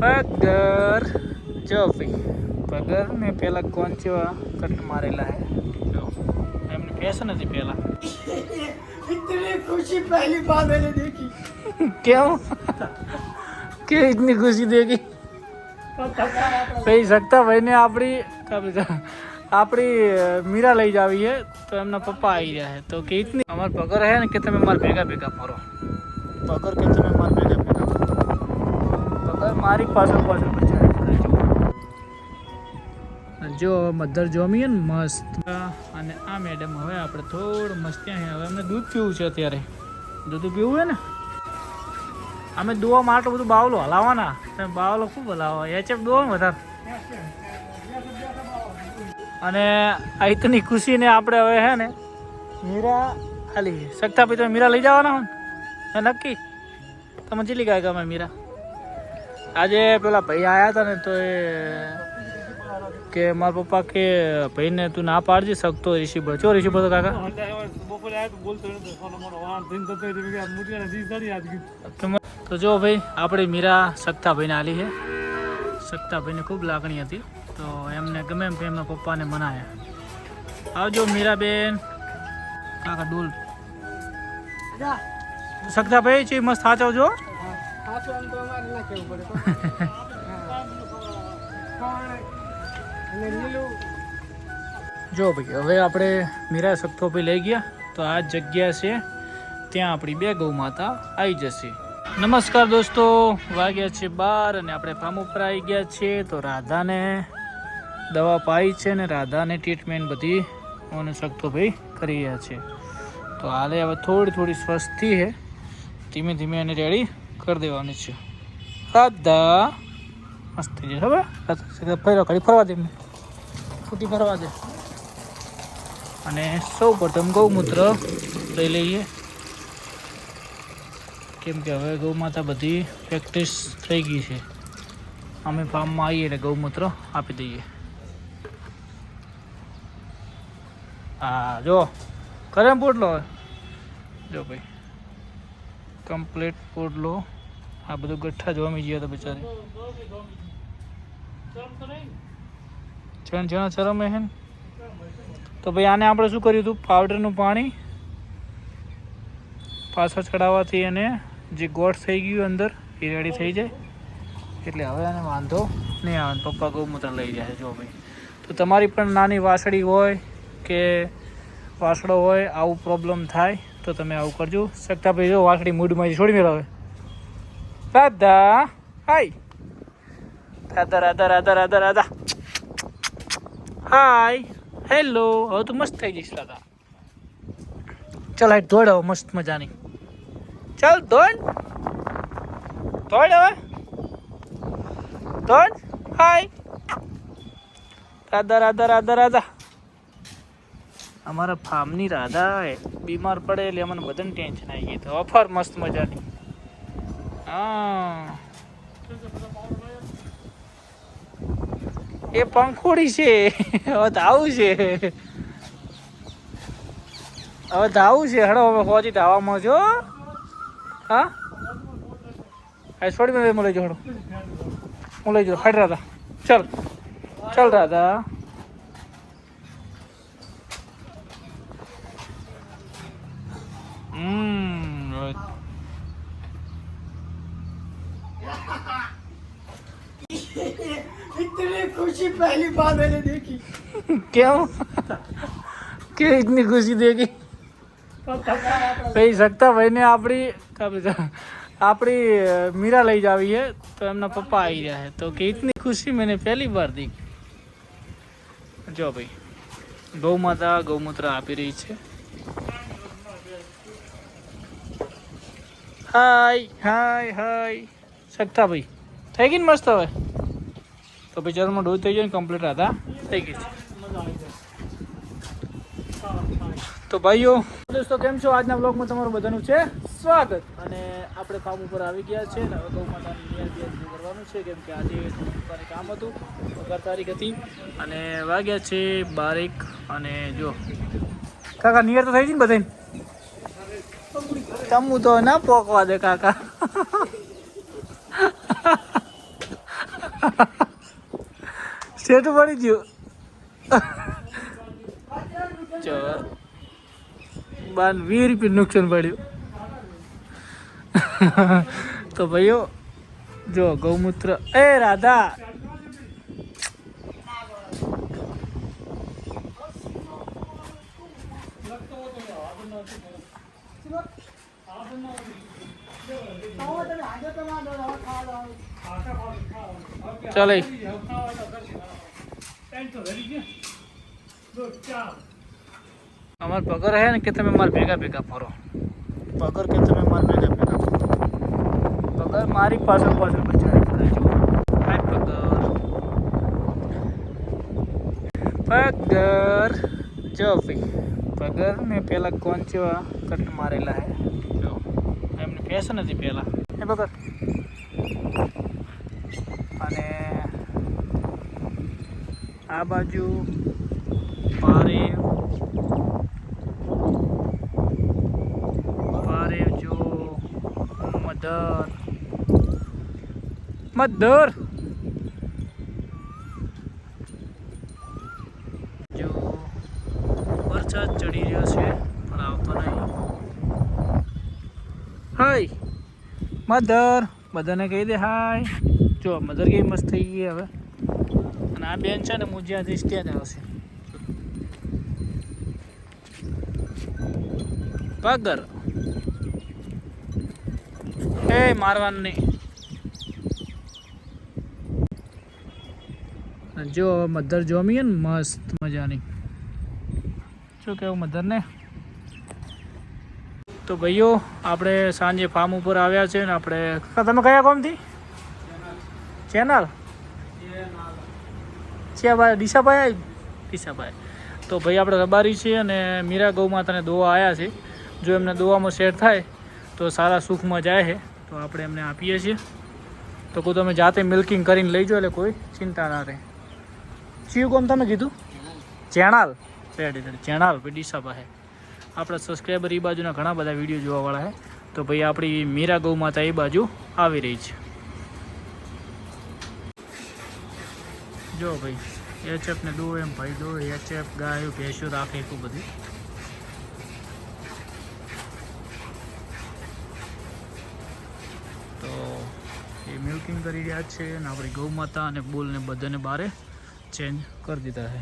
પગર જો ભાઈ પગર ને પેલા કોણ જેવા કટ મારેલા હે જો એમને ફેશન હતી પેલા इतनी खुशी पहली बार मैंने देखी। क्यों क्यों इतनी खुशी देगी ભાઈ શકતા ભાઈને આપણી મીરા લઈ જાવી છે તો એમના પપ્પા આવી રહ્યા છે તો કે ઇતની અમાર પગર હે ને કે તમે મારા ભેગા ભેગા ફરો પગર કે તમે મારા ભેગા ભેગા ફરો પગર મારી પાછળ પાછળ બચાવી જો મધર જોમીએ ને મસ્ત અને આ મેડમ હવે આપણે થોડું મસ્ત ત્યાં હવે અમને દૂધ પીવું છે અત્યારે દૂધ પીવું હોય ને અમે દોવામાં આટલું બધું બાવલો હલાવવાના તમે બાવલો ખૂબ હલાવો એચએફ દો ને વધારે અને આ ઇતની ખુશીને આપણે હવે હે ને મીરા ખાલી શકતા ભાઈ તમે મીરા લઈ જવાના હો ને નક્કી તમે ચીલી ગયા ગમે મીરા આજે પેલા ભાઈ આવ્યા હતા ને તો એ કે મારા પપ્પા કે ભાઈને તું ના પાડજે શકતો ઋષિભર ચો ઋષિભર તો કાકા તો જો ભાઈ આપણી મીરા શકતા ભાઈને આલી છે શકતા ભાઈને ખૂબ લાગણી હતી તો એમને ગમે એમ એમના પપ્પાને મનાયા આવજો મીરાબેન કાકા ડોલ શકતા ભાઈ છે મસ્ત સાચવજો જો ભાઈ હવે આપણે મીરા શકતો ભાઈ લઈ ગયા તો આ જગ્યા છે ત્યાં આપણી બે ગૌ માતા આવી જશે નમસ્કાર દોસ્તો વાગ્યા છે 12 અને આપણે ફાર્મ ઉપર આવી ગયા છીએ તો રાધાને દવા પાઈ છે ને રાધાને ટ્રીટમેન્ટ બધી અને શકતો ભાઈ કરી રહ્યા છે તો હાલે હવે થોડી સ્વસ્થી છે ધીમે ધીમે એને રેડી કરી દેવાની છે રાધા મસ્ત થઈ જશે હવે ફેરો ઘડી ફરવા દે એમને ફૂટી ફરવા દે અને સૌ પ્રથમ ગૌમૂત્ર લઈ લઈએ કેમ કે હવે ગૌ માતા બધી પ્રેક્ટિસ થઈ ગઈ છે અમે ફાર્મમાં આવીએ એટલે ગૌમૂત્ર આપી દઈએ હા જો કરે પોટલો જો ભાઈ કમ્પ્લીટ પોટલો આ બધું ગઠ્ઠા જોમી ગયા તો બિચારી જણા ચરમે હે તો ભાઈ આને આપણે શું કર્યું હતું પાવડરનું પાણી પાછળ ચડાવવાથી એને જે ગોઠ થઈ ગયું અંદર એ રેડી થઈ જાય એટલે હવે આને વાંધો નહીં આવે પપ્પા ગૌમૂત્ર લઈ જાય જો ભાઈ તો તમારી પણ નાની વાસળી હોય કે વાસળો હોય આવું પ્રોબ્લેમ થાય તો તમે આવું કરજો શકતા ભાઈ જો વાસળી મૂડમાં છોડી મેળવે રાધા હાય રાધા રાધા રાધા રાધા રાધા હાય હેલો હવે તો મસ્ત થઈ જઈશ રાધા ચાલ હાઈટ દોડ હવે મસ્ત મજાની ચાલ દોડ હવે દોડ હાય રાધા રાધા રાધા રાધા અમારા ફાર્મની રાધા બીમાર પડે એટલે અમને બધાને ટેન્શન આવી ગઈ તો ઓફર મસ્ત મજાની હા એ પંખોડી છે હવે ધાવું છે હડો હવે હોજી ધાવામાં જો હા છોડી મેં લઈ જાઉં હું લઈ જાઉં હટ રાધા ચાલ રાધા इतनी खुशी पहली बार मैंने देखी। क्यों क्यों इतनी खुशी देगी ભાઈ શકતા ભાઈને આપણી મીરા લઈ જાવી છે તો એમના પપ્પા આવી રહ્યા છે તો કે ઇતની ખુશી मैंने पहली बार देखी જો ભાઈ ગૌ માતા ગૌમૂત્ર આપી રહી છે હાય શકતા ભાઈ થઈ ગઈ ને મસ્ત હવે તો ભાઈ ચરમાં ડોઝ થઈ જાય ને કમ્પ્લીટ રાધા થઈ ગઈ છે તો ભાઈઓ દોસ્તો કેમ છો આજના બ્લોગમાં તમારું બધાનું છે સ્વાગત અને આપણે ફાર્મ ઉપર આવી ગયા છે ને હવે ગૌ માતાની નિયર કરવાનું છે કેમ કે આજે થોડું કામ હતું 11 તારીખ હતી અને વાગ્યા છે 12 અને જો કાકા નિયર તો થઈ ગઈ ને બધાને તમું તો ના પોકવા દે કાકા શેઠ પડી ગયું ચો 20 રૂપિયા નુકસાન પડ્યું. તો ભાઈઓ જો ગૌમૂત્ર એ રાધા ચાલે અમાર પગાર હે ને કે તમે માર ભેગા ભેગા ફરો. પગાર કે તમે માર ભેગા ભેગા ફરો. પગાર મારી પાછળ પાછળ બચાવી ફરે જો. હાય પગાર જો ભાઈ પગાર ને પેલા કોણ જેવા કટ મારેલા હે જો એમને ફેશન હતી પેલા એ પગાર. અને આ બાજુ પારેવ જો મધર જો વરસાદ ચડી રહ્યો છે પણ આવતો નહીં. હાય મધર બધાને કહી દે હાય. જો મધર કેવી મસ્ત થઈ ગઈ હવે. અને આ બેન છે ને હું જ્યાં જઈશ ત્યાં જ આવશે. પગર એ મારવાનું નહીં. જો હવે મધર જોમીએ ને મસ્ત મજાની. શું કેવું મધરને? તો ભાઈઓ આપણે સાંજે ફાર્મ ઉપર આવ્યા છે ને આપણે તમે કયા કોમથી ચેનલ છે ભાઈ ડીસાભાઈ. તો ભાઈ આપણે રબારી છીએ અને મીરા ગૌ માતાને દોવા આવ્યા છે. જો એમને દોવામાં સેટ થાય તો સારા સુખમાં જાય છે તો આપણે એમને આપીએ છીએ. તો કોઈ તમે જાતે મિલ્કિંગ કરીને લઈ જાઓ એટલે કોઈ ચિંતા ના રહે. ચિયું કોમ તમે કીધું ચેણાલ રેડી ચેણાલ ભાઈ ડીસાભાઈ આપણા સબસ્ક્રાઈબર એ બાજુના ઘણા બધા વિડીયો જોવાવાળા છે. તો ભાઈ આપણી મીરા ગૌ માતા એ બાજુ આવી રહી છે. જો ભાઈ એચએફ ને દો એમ ભાઈ દો એચએફ ગાયો ભેંસો રાખે એટલું બધી. તો એ મિલ્કિંગ કરી રહ્યા છે અને આપણી ગૌ માતા અને બોલ ને બધાને બારે ચેન્જ કરી દીધા છે.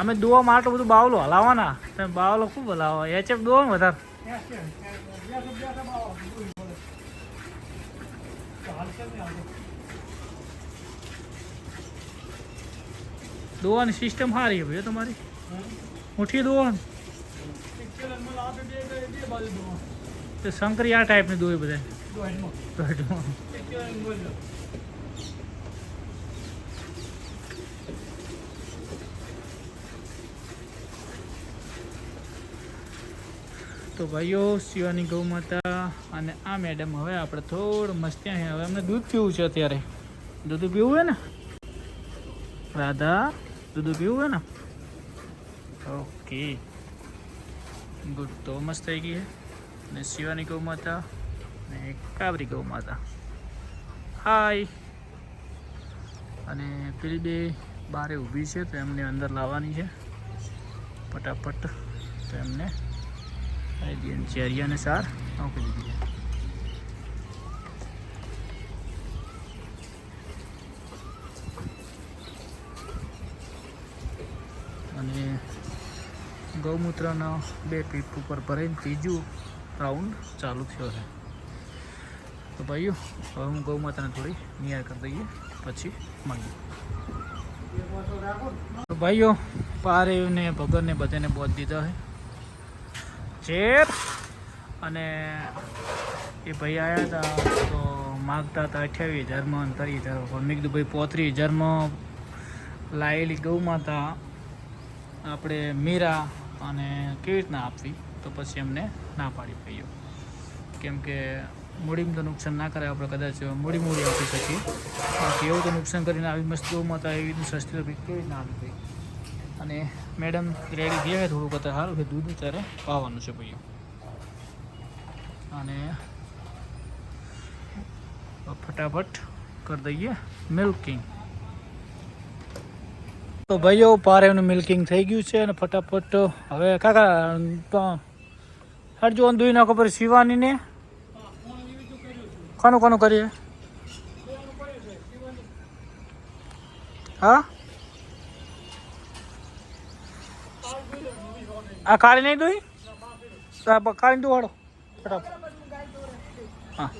અમે દોવામાં આટલું બધું બાવલો હલાવવાના તમે બાવલો ખૂબ હલાવો એચએફ દો વધારે. દોવાની સિસ્ટમ સારી છે ભાઈ તમારી મોટી દોવાની શંકરી આ ટાઈપની દોઈ બધા. તો ભાઈઓ શિવાની ગૌ માતા અને આ મેડમ હવે આપણે થોડું મસ્તી છે. હવે અમને દૂધ પીવું છે અત્યારે. દૂધ પીવું હોય ને રાધા? દૂધ પીવું હોય ને? Okay good. તો મસ્ત થઈ ગઈ છે. અને શિવાની ગૌ માતા અને કાબરી ગૌ માતા હાય. અને પેલી બે બારે ઊભી છે તો એમને અંદર લાવવાની છે ફટાફટ. તો એમને ચેરિયાને સાર આપી દીધી છે. અને ગૌમૂત્રનો 2 પીપ ઉપર ભરીને ત્રીજું રાઉન્ડ ચાલુ થયો છે. તો ભાઈઓ હવે હું ગૌ માતાને થોડી નિયાર કરી દઈએ પછી મળીએ. તો ભાઈઓ પારેવને ભગરને બધાને બોધ દીધા છે ચેર. અને એ ભાઈ આવ્યા હતા તો માગતા હતા 28,000 અને 30,000 પણ મેં કીધું ભાઈ 35,000 લાવેલી ગૌ માતા આપણે મીરા અને કેવી રીતના આપવી. તો પછી એમને ના પાડી ભાઈઓ કેમ કે મૂડીમાં તો નુકસાન ના કરે આપણે કદાચ મૂડી આપી શકીએ. બાકી એવું તો નુકસાન કરીને આવી મસ્ત ગૌ માતા એવી રીતની સસ્તી તો કેવી રીતના આપી ભાઈ. અને મેડમ રેડી થયા થોડુંક અત્યારે સારું કે દૂધ અત્યારે પાવાનું છે ભાઈઓ. અને તો ફટાફટ કરી દઈએ મિલ્કિંગ. તો ભાઈઓ પારેનું મિલ્કિંગ થઈ ગયું છે અને ફટાફટ હવે કાકા હરજો અંધુઈ નાખો પર શિવાની ને કોનું કોનું કરીએ. હા આ કાળી નહીં દોઈ કાળી દો વાળો ફટાફટ. હા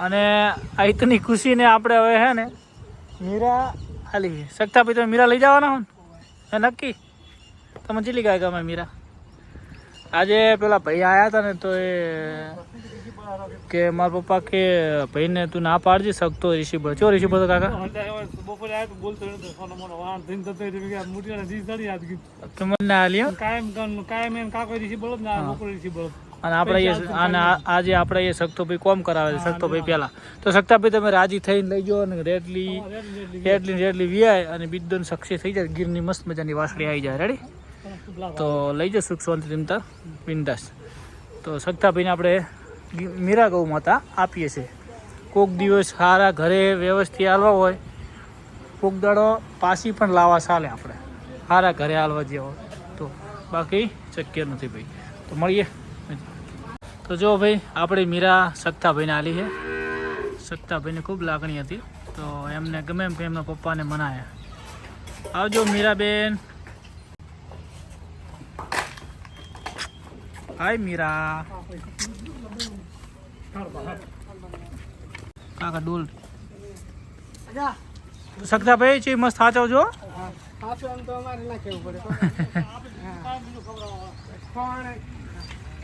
અને આ ઇતની ખુશીને આપણે હવે હે ને મીરા હાલી શકતા ભાઈ તમે મીરા લઈ જવાના હો ને નક્કી. તમે ચીલી ગાય ગમે મીરા. આજે પેલા ભાઈ આવ્યા હતા ને તો એ કે મારા પપ્પા કે ભાઈને તું ના પાડજી શકતો ઋષિભર ચો ઋષિભર કાકા મને હાલ્યો અને આપણે આજે આપણે એ શકતો ભાઈ કોમ કરાવે છે શકતો ભાઈ પહેલા તો શકતા ભાઈ તમે રાજી થઈને લઈ જાઓ ને રેડલી વિયાય અને બીજું સક્ષી થઈ જાય ગીરની મસ્ત મજાની વાસળી આવી જાય. રેડી તો લઈ જાઓ સુખ શાંતિ તમતા બિંદાસ. તો શકતા ભાઈને આપણે મીરા ગૌ માતા આપીએ છીએ. કોક દિવસ સારા ઘરે વ્યવસ્થિત હાલવા હોય કોક દાડો પાછી પણ લાવવા ચાલે આપણે સારા ઘરે હાલવા જેવો તો બાકી શક્ય નથી ભાઈ. તો મળીએ. તો જો ભાઈ આપણે મીરા શકતાભાઈને આલી છે. શકતાભાઈને ખૂબ લાગણી હતી તો એમને ગમે એમ કે એમના પપ્પાને મનાયા. આવજો મીરાબેન. હાય મીરા. કાકા ડોલ શકતાભાઈ છે મસ્ત સાચવજો.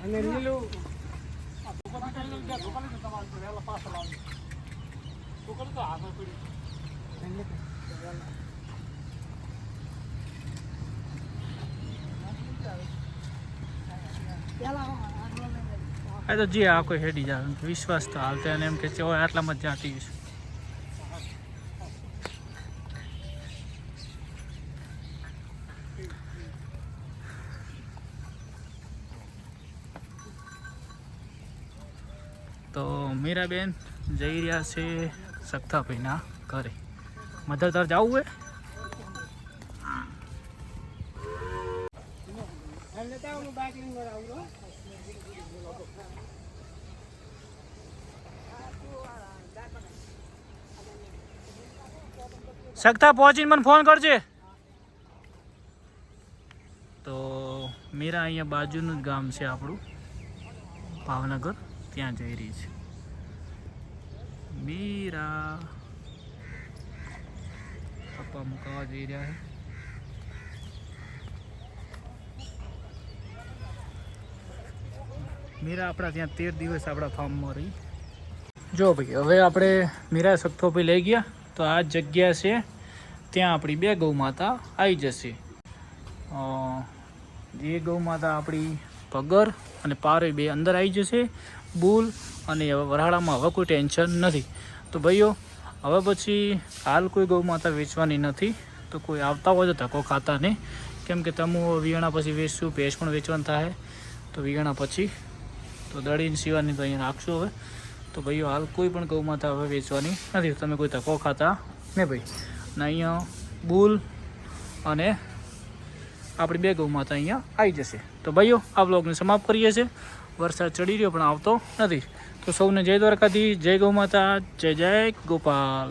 અને લીલું આ તો જી આ કોઈ હેડી જાય વિશ્વાસ તો હાલતો અને એમ કે આટલામાં જ જાતી છે. તો મીરાબેન જઈ રહ્યા છે શકતાભાઈના ઘરે. મધર તાર જવું હોય શકતા પહોંચીને મને ફોન કરજે. તો મીરા અહીંયા બાજુનું જ ગામ છે આપણું ભાવનગર ત્યાં જઈ રહી છે મીરા. પપ્પા મુકાવા જઈ રહ્યા છે. મીરા આપણા ત્યાં 13 દિવસ આપણા ફાર્મમાં રહી. જો ભાઈ હવે આપણે મીરા શકતો ભાઈ લઈ ગયા તો આ જગ્યા છે ત્યાં આપણી 2 ગૌ માતા આવી જશે. જે ગૌ માતા આપણી પગર અને પારે 2 અંદર આવી જશે. બુલ અને વરાળામાં હવે કોઈ ટેન્શન નથી. તો ભાઈઓ હવે પછી હાલ કોઈ ગૌ માતા વેચવાની નથી. તો કોઈ આવતા હોય તો ધક્કો ખાતા નહીં કેમ કે તમે વિયાણા પછી વેચશું ભેંસ પણ વેચવાનું થાય તો વિયાણા પછી તો દળીને સીવાની તો અહીંયા રાખશું હવે. તો ભાઈઓ હાલ કોઈ પણ ગૌ માતા હવે વેચવાની નથી. તમે કોઈ ધક્કો ખાતા નહીં ભાઈ. ને અહીંયા બુલ અને આપણી 2 ગૌ માતા અહીંયા આવી જશે. તો ભાઈઓ આ બ્લોગને સમાપ્ત કરીએ છીએ. વરસાદ ચડી રહ્યો પણ આવતો નથી. તો સૌને જય દ્વારકાધીશ, જય ગૌ માતા, જય જય ગોપાલ.